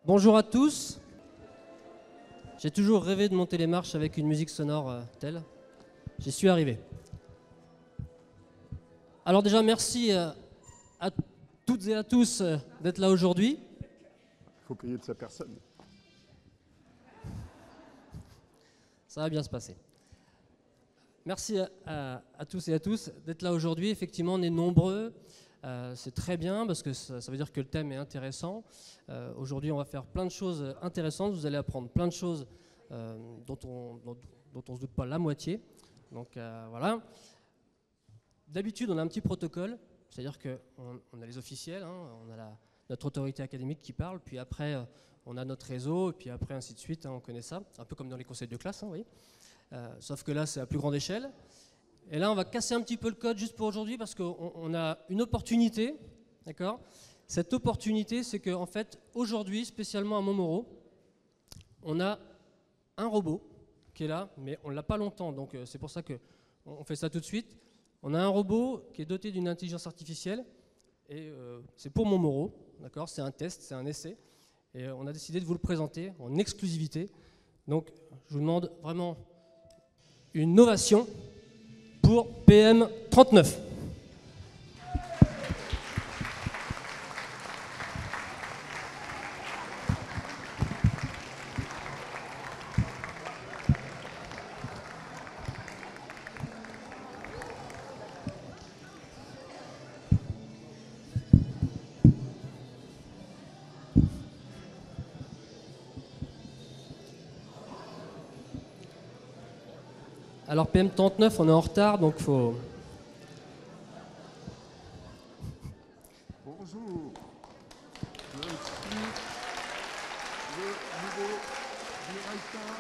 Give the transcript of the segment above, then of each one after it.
Bonjour à tous. J'ai toujours rêvé de monter les marches avec une musique sonore telle. J'y suis arrivé. Alors déjà, merci à toutes et à tous d'être là aujourd'hui. Il faut payer de sa personne. Ça va bien se passer. Merci à tous et à tous d'être là aujourd'hui. Effectivement, on est nombreux. C'est très bien parce que ça veut dire que le thème est intéressant. Aujourd'hui, on va faire plein de choses intéressantes. Vous allez apprendre plein de choses dont on ne se doute pas la moitié. Donc voilà. D'habitude, on a un petit protocole. C'est-à-dire qu'on a les officiels, hein, on a notre autorité académique qui parle, puis après, on a notre réseau, et puis après, ainsi de suite. Hein, on connaît ça. Un peu comme dans les conseils de classe, hein, vous voyez. Sauf que là, c'est à plus grande échelle. Et là, on va casser un petit peu le code juste pour aujourd'hui parce qu'on a une opportunité, d'accord ? Cette opportunité, c'est qu'en fait, aujourd'hui, spécialement à Montmoreau, on a un robot qui est là, mais on ne l'a pas longtemps, donc c'est pour ça qu'on fait ça tout de suite. On a un robot qui est doté d'une intelligence artificielle, et c'est pour Montmoreau, d'accord ? C'est un test, c'est un essai, et on a décidé de vous le présenter en exclusivité. Donc, je vous demande vraiment une ovation pour PM39. Alors PM39, on est en retard, donc il faut... Bonjour, je suis le nouveau directeur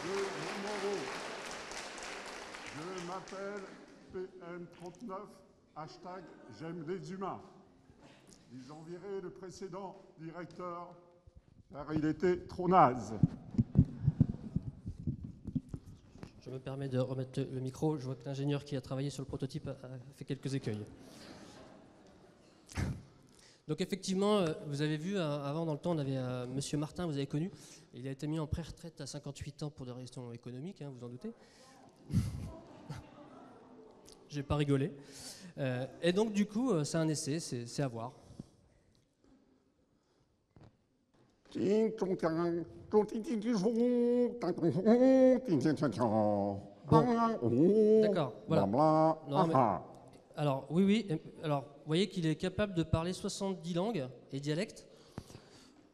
de Montmoreau. Je m'appelle PM39, hashtag j'aime les humains. Ils ont viré le précédent directeur car il était trop naze. Je me permets de remettre le micro. Je vois que l'ingénieur qui a travaillé sur le prototype a fait quelques écueils. Donc effectivement, vous avez vu, avant dans le temps, on avait Monsieur Martin, vous avez connu. Il a été mis en pré-retraite à 58 ans pour des raisons économiques, hein, vous en doutez. J'ai pas rigolé. Et donc du coup, c'est un essai, c'est à voir. Bon, d'accord, voilà. Non, mais, alors, oui. Alors, vous voyez qu'il est capable de parler 70 langues et dialectes.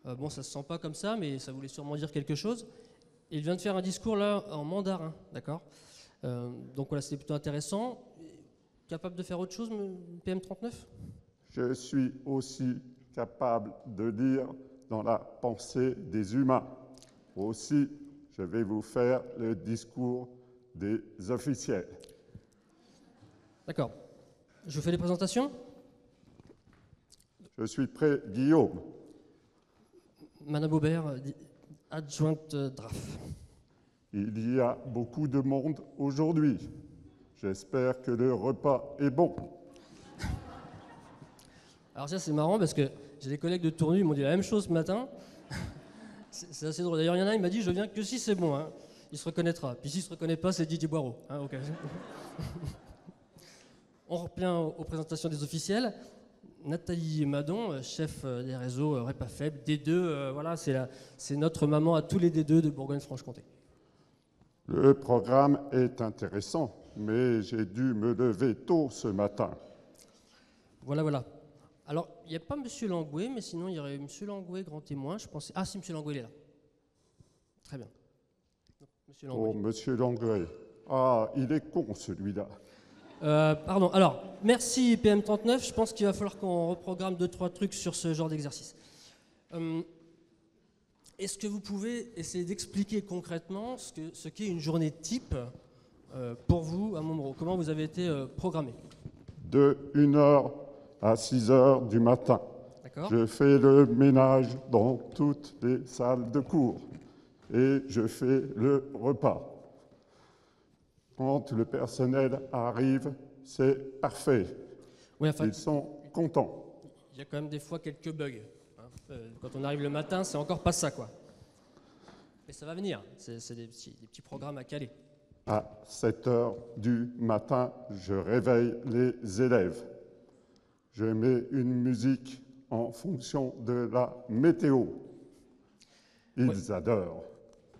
Bon, ça se sent pas comme ça, mais ça voulait sûrement dire quelque chose. Et il vient de faire un discours là en mandarin, d'accord ? Donc voilà, c'était plutôt intéressant. Capable de faire autre chose, PM39 ? Je suis aussi capable de lire dans la pensée des humains. Aussi, je vais vous faire le discours des officiels. D'accord. Je vous fais les présentations ? Je suis prêt, Guillaume. Madame Aubert, adjointe DRAF. Il y a beaucoup de monde aujourd'hui. J'espère que le repas est bon. Alors ça, c'est marrant parce que j'ai des collègues de Tournu, ils m'ont dit la même chose ce matin. C'est assez drôle. D'ailleurs, il y en a, il m'a dit, je viens que si c'est bon. Hein. Il se reconnaîtra. Puis s'il ne se reconnaît pas, c'est Didier Boireau. Hein, okay. On revient aux présentations des officiels. Nathalie Madon, chef des réseaux REPAFEB, D2, voilà, c'est notre maman à tous les D2 de Bourgogne-Franche-Comté. Le programme est intéressant, mais j'ai dû me lever tôt ce matin. Voilà. Alors, il n'y a pas M. Langouet, mais sinon, il y aurait M. Langouet, grand témoin, je pensais... Ah si, M. Langouet, il est là. Très bien. Monsieur Langouet. Oh, Monsieur Langouet. Ah, il est con, celui-là. Pardon. Alors, merci PM39. Je pense qu'il va falloir qu'on reprogramme 2-3 trucs sur ce genre d'exercice. Est-ce que vous pouvez essayer d'expliquer concrètement ce qu'est une journée type pour vous à Montmoreau ? Comment vous avez été programmé ? De 1h à 6h du matin. D'accord. Je fais le ménage dans toutes les salles de cours et je fais le repas. Quand le personnel arrive, c'est parfait. Oui, enfin, ils sont contents. Il y a quand même des fois quelques bugs. Hein. Quand on arrive le matin, c'est encore pas ça, quoi. Mais ça va venir, c'est des petits programmes à caler. À 7 heures du matin, je réveille les élèves. Je mets une musique en fonction de la météo. Ils adorent.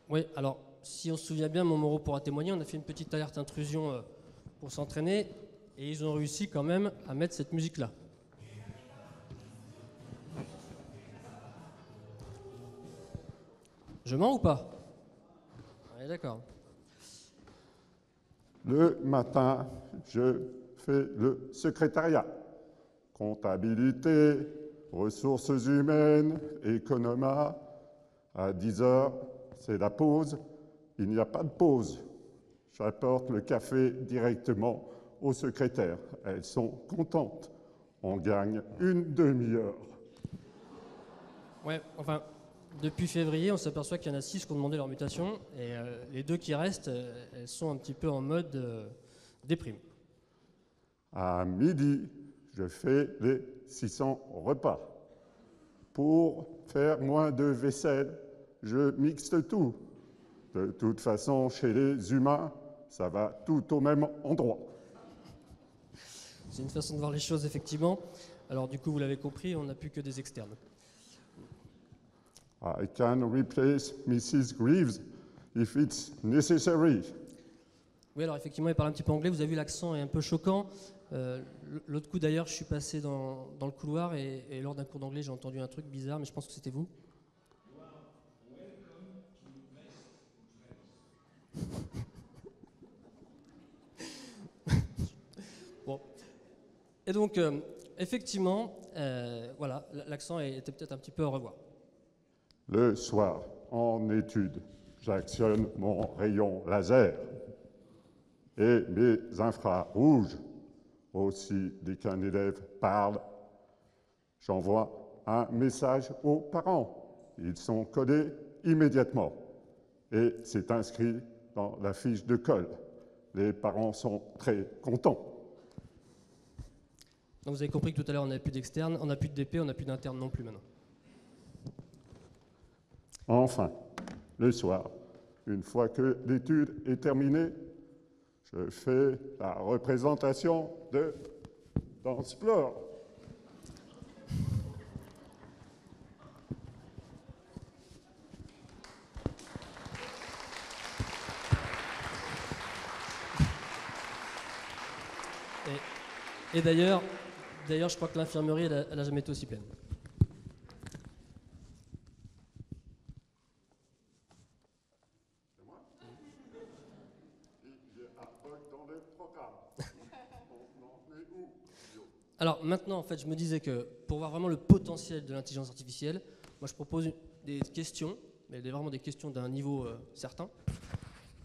Oui, alors, si on se souvient bien, mon Moreau pourra témoigner, on a fait une petite alerte intrusion pour s'entraîner, et ils ont réussi quand même à mettre cette musique-là. Je mens ou pas? Oui, d'accord. Le matin, je fais le secrétariat. Comptabilité, ressources humaines, économat. À 10 heures, c'est la pause. Il n'y a pas de pause. J'apporte le café directement aux secrétaires. Elles sont contentes. On gagne une demi-heure. Ouais, enfin, depuis février, on s'aperçoit qu'il y en a 6 qui ont demandé leur mutation, et les 2 qui restent, elles sont un petit peu en mode déprime. À midi, je fais les 600 repas. Pour faire moins de vaisselle, je mixte tout. De toute façon, chez les humains, ça va tout au même endroit. C'est une façon de voir les choses, effectivement. Alors du coup, vous l'avez compris, on n'a plus que des externes. I can replace Mrs. Greaves if it's necessary. Oui, alors effectivement, il parle un petit peu anglais. Vous avez vu, l'accent est un peu choquant. L'autre coup, d'ailleurs, je suis passé dans le couloir et lors d'un cours d'anglais, j'ai entendu un truc bizarre, mais je pense que c'était vous. Bon. Et donc, effectivement, voilà, l'accent était peut-être un petit peu au revoir. Le soir, en étude, j'actionne mon rayon laser et mes infrarouges. Aussi, dès qu'un élève parle, j'envoie un message aux parents. Ils sont codés immédiatement et c'est inscrit dans la fiche de colle. Les parents sont très contents. Donc vous avez compris que tout à l'heure, on n'avait plus d'externe, on n'a plus de DP, on n'a plus d'interne non plus maintenant. Enfin, le soir, une fois que l'étude est terminée, je fais la représentation de Dansplore. Et d'ailleurs, je crois que l'infirmerie, elle n'a jamais été aussi pleine. Alors maintenant, en fait, je me disais que pour voir vraiment le potentiel de l'intelligence artificielle, moi je propose des questions, mais vraiment des questions d'un niveau certain,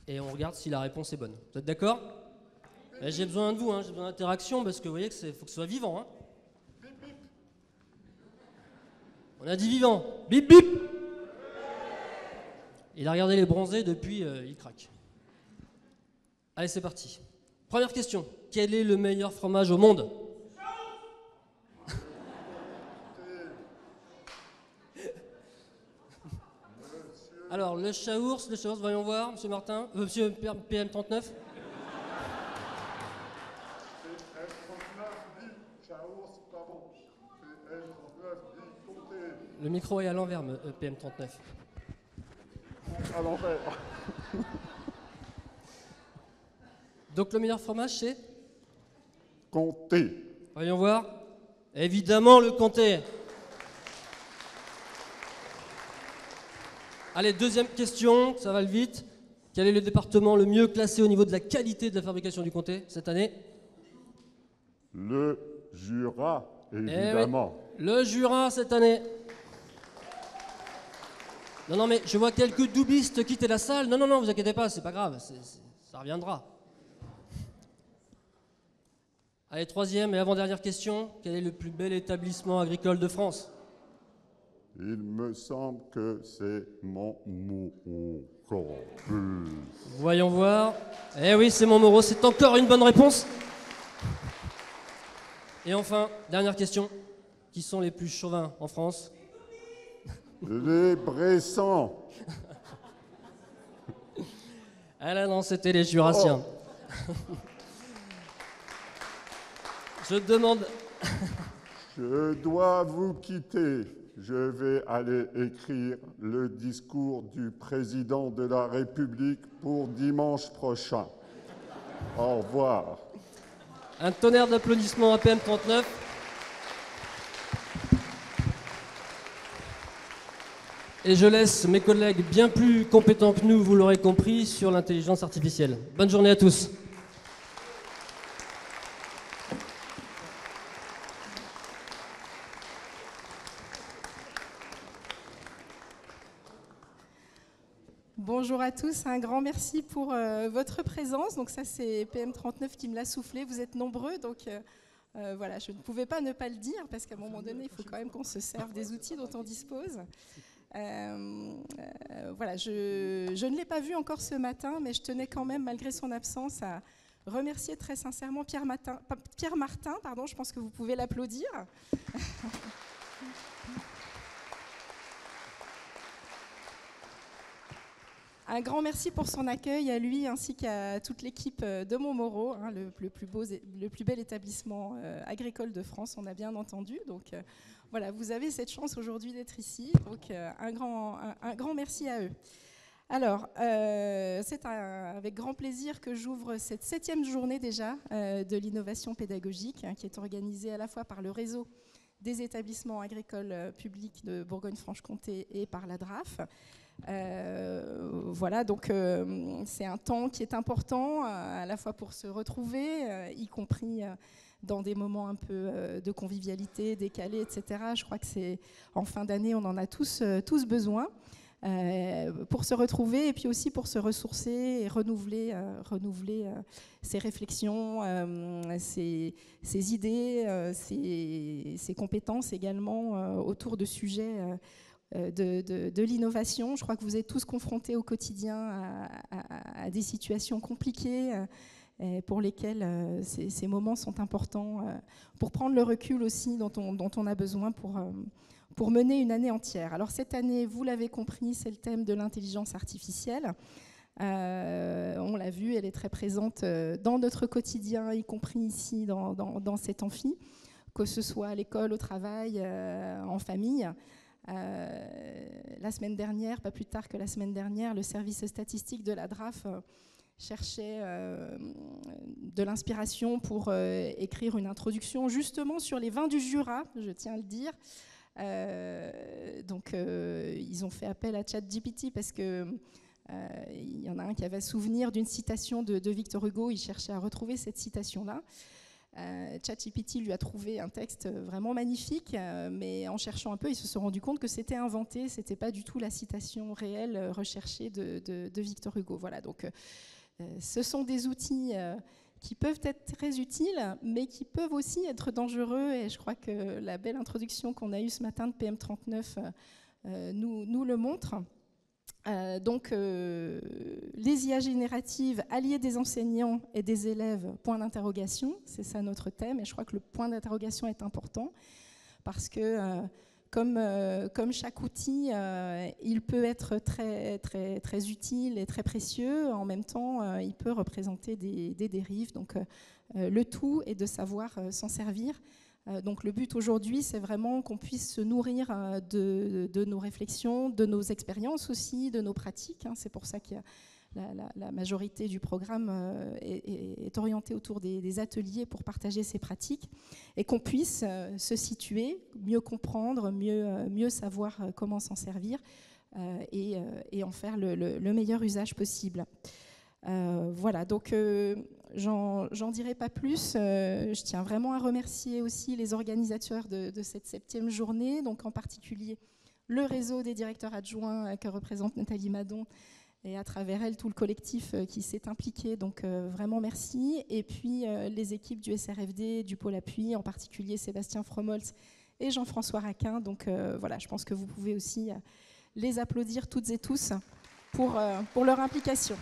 et on regarde si la réponse est bonne. Vous êtes d'accord? J'ai besoin de vous, j'ai besoin d'interaction, parce que vous voyez qu'il faut que ce soit vivant. Bip, bip. On a dit vivant. Bip bip. Il a regardé les bronzés, depuis il craque. Allez, c'est parti. Première question. Quel est le meilleur fromage au monde? Alors, le Chaours, voyons voir, monsieur Martin, monsieur PM39. Le micro est à l'envers, PM39. À l'envers. Donc le meilleur fromage, c'est Comté. Voyons voir. Évidemment, le comté. Allez, deuxième question, ça va le vite. Quel est le département le mieux classé au niveau de la qualité de la fabrication du comté cette année? Le Jura, évidemment. Oui, le Jura cette année. Non, mais je vois quelques doubistes quitter la salle. Non, vous inquiétez pas, c'est pas grave, ça reviendra. Allez, troisième et avant-dernière question. Quel est le plus bel établissement agricole de France? Il me semble que c'est Montmorency. Voyons voir. Eh oui, c'est Montmoreau, c'est encore une bonne réponse. Et enfin, dernière question. Qui sont les plus chauvins en France? Les Bressans. Ah là non, c'était les Jurassiens. Oh. Je demande... Je dois vous quitter. Je vais aller écrire le discours du président de la République pour dimanche prochain. Au revoir. Un tonnerre d'applaudissements à PM39. Et je laisse mes collègues bien plus compétents que nous, vous l'aurez compris, sur l'intelligence artificielle. Bonne journée à tous. Bonjour à tous, un grand merci pour votre présence. Donc ça c'est PM39 qui me l'a soufflé, vous êtes nombreux, donc voilà, je ne pouvais pas ne pas le dire parce qu'à un moment donné, il faut quand même qu'on se serve des outils dont on dispose. Voilà, je ne l'ai pas vu encore ce matin, mais je tenais quand même, malgré son absence, à remercier très sincèrement Pierre Martin, je pense que vous pouvez l'applaudir. Un grand merci pour son accueil à lui ainsi qu'à toute l'équipe de Montmoreau, hein, le plus bel établissement agricole de France, on a bien entendu. Donc voilà, vous avez cette chance aujourd'hui d'être ici, donc un grand merci à eux. Alors, c'est avec grand plaisir que j'ouvre cette 7e journée déjà de l'innovation pédagogique, hein, qui est organisée à la fois par le réseau des établissements agricoles publics de Bourgogne-Franche-Comté et par la DRAF. Voilà, donc c'est un temps qui est important à la fois pour se retrouver, y compris dans des moments un peu de convivialité, décalés, etc. Je crois que c'est en fin d'année, on en a tous besoin pour se retrouver et puis aussi pour se ressourcer et renouveler ses réflexions, ses idées, ses compétences également autour de sujets de l'innovation. Je crois que vous êtes tous confrontés au quotidien à des situations compliquées pour lesquelles ces moments sont importants pour prendre le recul aussi dont on a besoin pour mener une année entière. Alors cette année, vous l'avez compris, c'est le thème de l'intelligence artificielle. On l'a vu, elle est très présente dans notre quotidien, y compris ici dans cet amphi, que ce soit à l'école, au travail, en famille. La semaine dernière, pas plus tard que la semaine dernière, le service statistique de la DRAF cherchait de l'inspiration pour écrire une introduction justement sur les vins du Jura, je tiens à le dire. Donc ils ont fait appel à ChatGPT parce que il y en a un qui avait souvenir d'une citation de Victor Hugo, il cherchait à retrouver cette citation-là. ChatGPT lui a trouvé un texte vraiment magnifique, mais en cherchant un peu, ils se sont rendus compte que c'était inventé, c'était pas du tout la citation réelle recherchée de Victor Hugo. Voilà, donc ce sont des outils qui peuvent être très utiles, mais qui peuvent aussi être dangereux, et je crois que la belle introduction qu'on a eue ce matin de PM39 nous le montre. Donc, les IA génératives, alliées des enseignants et des élèves, point d'interrogation, c'est ça notre thème, et je crois que le point d'interrogation est important, parce que comme chaque outil, il peut être très, très, très utile et très précieux, en même temps, il peut représenter des dérives, donc le tout est de savoir s'en servir. Donc le but aujourd'hui, c'est vraiment qu'on puisse se nourrir de nos réflexions, de nos expériences aussi, de nos pratiques. C'est pour ça que la majorité du programme est orientée autour des ateliers pour partager ces pratiques et qu'on puisse se situer, mieux comprendre, mieux savoir comment s'en servir et en faire le meilleur usage possible. Voilà, donc j'en dirai pas plus. Je tiens vraiment à remercier aussi les organisateurs de cette 7e journée, donc en particulier le réseau des directeurs adjoints que représente Nathalie Madon et à travers elle tout le collectif qui s'est impliqué, donc vraiment merci. Et puis les équipes du SRFD, du pôle appui, en particulier Sébastien Fromholz et Jean-François Raquin. Donc voilà, je pense que vous pouvez aussi les applaudir toutes et tous pour leur implication.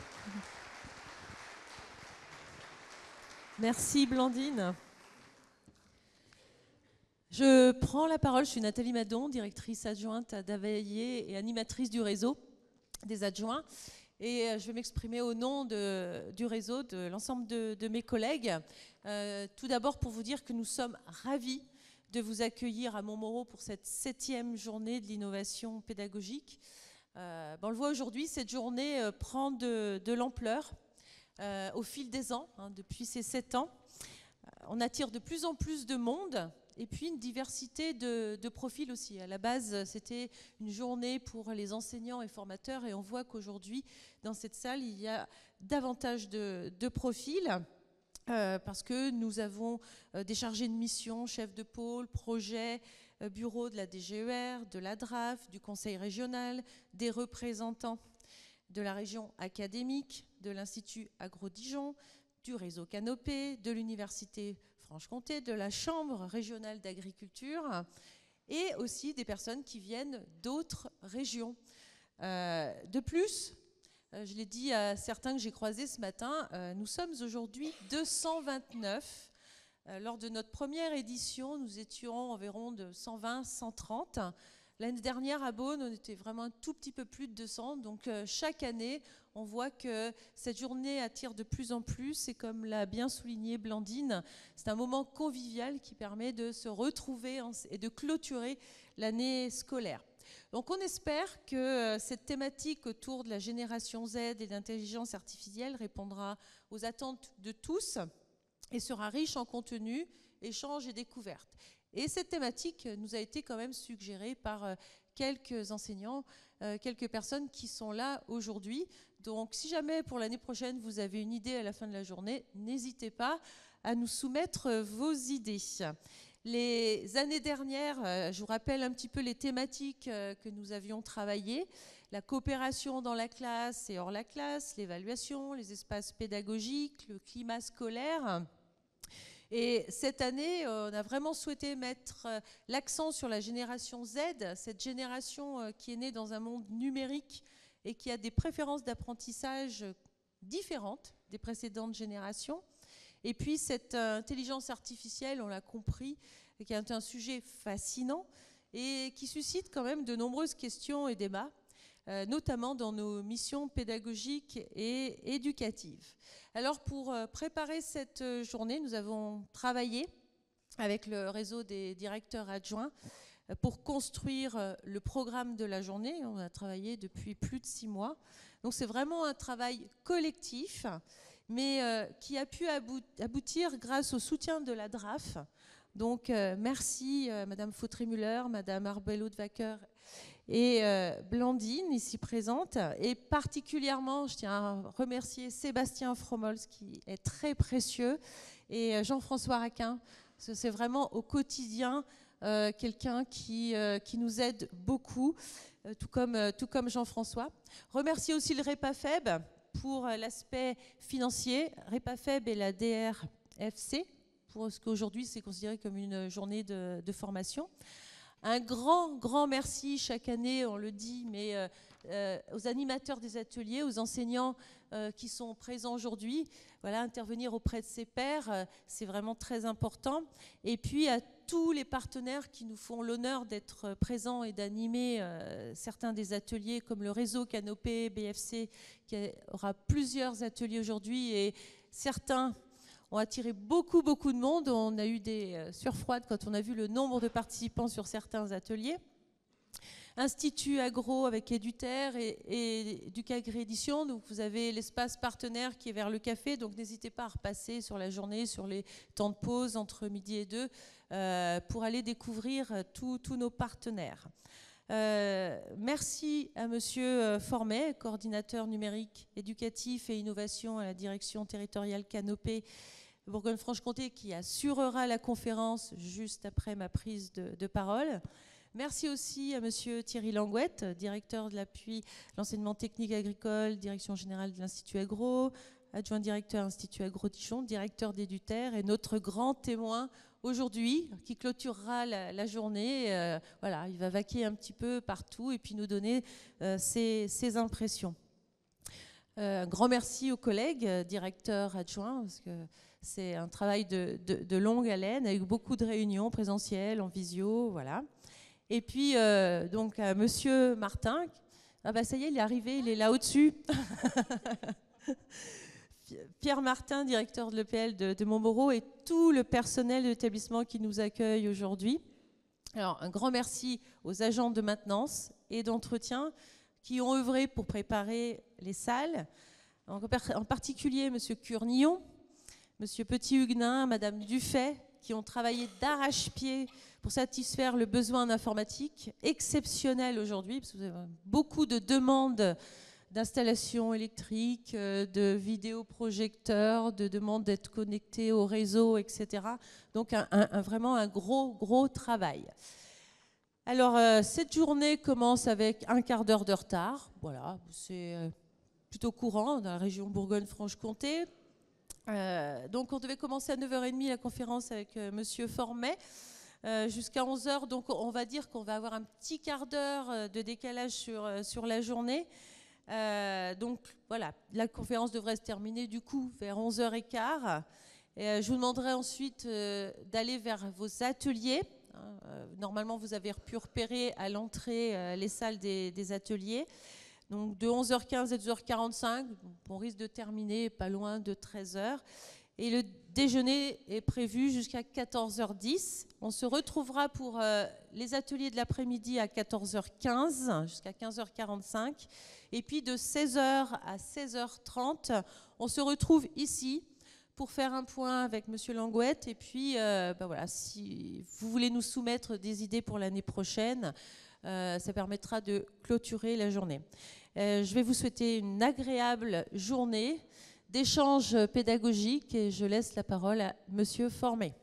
Merci Blandine. Je prends la parole, je suis Nathalie Madon, directrice adjointe à Davaillé et animatrice du réseau des adjoints. Et je vais m'exprimer au nom du réseau, de l'ensemble de mes collègues. Tout d'abord pour vous dire que nous sommes ravis de vous accueillir à Montmoreau pour cette 7e journée de l'innovation pédagogique. On le voit aujourd'hui, cette journée prend de l'ampleur au fil des ans, depuis ces 7 ans. On attire de plus en plus de monde et puis une diversité de profils aussi. À la base, c'était une journée pour les enseignants et formateurs et on voit qu'aujourd'hui, dans cette salle, il y a davantage de profils parce que nous avons des chargés de mission, chefs de pôle, projets, bureaux de la DGER, de la DRAF, du Conseil régional, des représentants de la région académique, de l'Institut Agro-Dijon, du réseau Canopé, de l'Université Franche-Comté, de la Chambre régionale d'agriculture et aussi des personnes qui viennent d'autres régions. De plus, je l'ai dit à certains que j'ai croisés ce matin, nous sommes aujourd'hui 229. Lors de notre première édition, nous étions environ de 120, 130. L'année dernière, à Beaune, on était vraiment un tout petit peu plus de 200. Donc, chaque année, on voit que cette journée attire de plus en plus. Et comme l'a bien souligné Blandine, c'est un moment convivial qui permet de se retrouver et de clôturer l'année scolaire. Donc, on espère que cette thématique autour de la génération Z et de l'intelligence artificielle répondra aux attentes de tous et sera riche en contenu, échanges et découvertes. Et cette thématique nous a été quand même suggérée par quelques enseignants, quelques personnes qui sont là aujourd'hui. Donc si jamais pour l'année prochaine vous avez une idée à la fin de la journée, n'hésitez pas à nous soumettre vos idées. Les années dernières, je vous rappelle un petit peu les thématiques que nous avions travaillées. La coopération dans la classe et hors la classe, l'évaluation, les espaces pédagogiques, le climat scolaire. Et cette année, on a vraiment souhaité mettre l'accent sur la génération Z, cette génération qui est née dans un monde numérique et qui a des préférences d'apprentissage différentes des précédentes générations. Et puis cette intelligence artificielle, on l'a compris, qui est un sujet fascinant et qui suscite quand même de nombreuses questions et débats, notamment dans nos missions pédagogiques et éducatives. Alors pour préparer cette journée, nous avons travaillé avec le réseau des directeurs adjoints pour construire le programme de la journée. On a travaillé depuis plus de 6 mois. Donc c'est vraiment un travail collectif, mais qui a pu aboutir grâce au soutien de la DRAF. Donc merci Madame Fautry-Müller, Madame Arbelot-de-Vacker et Blandine, ici présente. Et particulièrement, je tiens à remercier Sébastien Fromols, qui est très précieux, et Jean-François Raquin. C'est vraiment au quotidien quelqu'un qui nous aide beaucoup, tout comme Jean-François. Remercier aussi le REPAFEB pour l'aspect financier. REPAFEB et la DRFC, pour ce qu'aujourd'hui c'est considéré comme une journée de formation. Un grand merci chaque année, on le dit, mais aux animateurs des ateliers, aux enseignants qui sont présents aujourd'hui. Voilà, intervenir auprès de ses pairs, c'est vraiment très important. Et puis à tous les partenaires qui nous font l'honneur d'être présents et d'animer certains des ateliers, comme le réseau Canopé, BFC, qui aura plusieurs ateliers aujourd'hui, et certains ont attiré beaucoup de monde. On a eu des surfroides quand on a vu le nombre de participants sur certains ateliers. Institut Agro avec Eduter et Ducagri Édition. Donc vous avez l'espace partenaire qui est vers le café. Donc n'hésitez pas à repasser sur la journée, sur les temps de pause entre midi et 2 pour aller découvrir tous nos partenaires. Merci à Monsieur Formet, coordinateur numérique éducatif et innovation à la direction territoriale Canopé Bourgogne-Franche-Comté, qui assurera la conférence juste après ma prise de parole. Merci aussi à Monsieur Thierry Langouette, directeur de l'appui l'enseignement technique agricole, direction générale de l'Institut Agro, adjoint directeur Institut Agro-Dijon, directeur d'Eduter, et notre grand témoin aujourd'hui, qui clôturera la journée. Voilà, il va vaquer un petit peu partout et puis nous donner ses impressions. Un grand merci aux collègues, directeurs adjoints, parce que C'est un travail de longue haleine avec beaucoup de réunions présentielles, en visio, voilà. Et puis, donc, Monsieur Martin, ah bah ça y est, il est arrivé, il est là au-dessus. Pierre Martin, directeur de l'EPL de Montmoreau, et tout le personnel de l'établissement qui nous accueille aujourd'hui. Alors, un grand merci aux agents de maintenance et d'entretien qui ont œuvré pour préparer les salles, en particulier M. Curnillon, M. Petit-Huguenin, Mme Dufay, qui ont travaillé d'arrache-pied pour satisfaire le besoin d'informatique exceptionnel aujourd'hui, parce que vous avez beaucoup de demandes d'installation électrique, de vidéoprojecteurs, de demandes d'être connectés au réseau, etc. Donc vraiment un gros travail. Alors cette journée commence avec un quart d'heure de retard. Voilà, c'est plutôt courant dans la région Bourgogne-Franche-Comté. Donc on devait commencer à 9h30 la conférence avec Monsieur Formet. Jusqu'à 11h, donc on va dire qu'on va avoir un petit quart d'heure de décalage sur la journée. Donc voilà, la conférence devrait se terminer du coup vers 11h15. Je vous demanderai ensuite d'aller vers vos ateliers. Normalement, vous avez pu repérer à l'entrée les salles des ateliers. Donc de 11h15 à 12h45, on risque de terminer pas loin de 13h. Et le déjeuner est prévu jusqu'à 14h10. On se retrouvera pour les ateliers de l'après-midi à 14h15 jusqu'à 15h45. Et puis de 16h à 16h30, on se retrouve ici pour faire un point avec M. Langouette. Et puis, voilà, si vous voulez nous soumettre des idées pour l'année prochaine, ça permettra de clôturer la journée. Je vais vous souhaiter une agréable journée d'échange pédagogique et je laisse la parole à M. Formet.